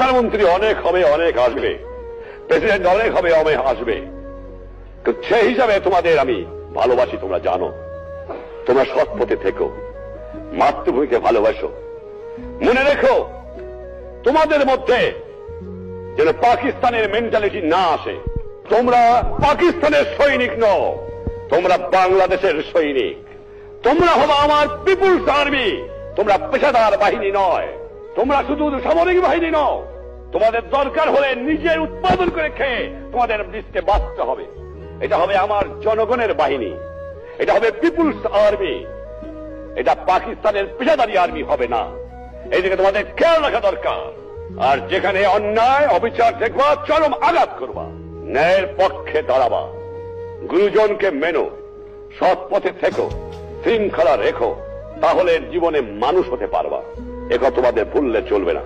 প্রধানমন্ত্রী অনেক হবে, অনেক আসবে, প্রেসিডেন্ট অনেক হবে, অনেক আসবে, তো সেই হিসাবে তোমাদের আমি ভালোবাসি, তোমরা জানো। তোমরা সৎ পথে থেকো, মাতৃভূমিকে ভালোবাসো। মনে রেখো, তোমাদের মধ্যে যেন পাকিস্তানের মেন্টালিটি না আসে। তোমরা পাকিস্তানের সৈনিক নও, তোমরা বাংলাদেশের সৈনিক। তোমরা হবে আমার পিপুলস আর্মি। তোমরা পেশাদার বাহিনী নয়, তোমরা শুধু সামরিক বাহিনী নও। তোমাদের দরকার হলে নিজের উৎপাদন করে খেয়ে তোমাদের দেশকে বাঁচতে হবে। এটা হবে আমার জনগণের বাহিনী, এটা হবে পিপুলস আর্মি, এটা পাকিস্তানের পেশাদারি আর্মি হবে না। এইদিকে তোমাদের খেয়াল রাখা দরকার। আর যেখানে অন্যায় অবিচার দেখবা, চরম আঘাত করবা, ন্যায়ের পক্ষে দাঁড়াবা, গুরুজনকে মেনো, সৎ পথে থেকো, শৃঙ্খলা রেখো, তাহলে জীবনে মানুষ হতে পারবা। একথা তোমাদের ভুললে চলবে না।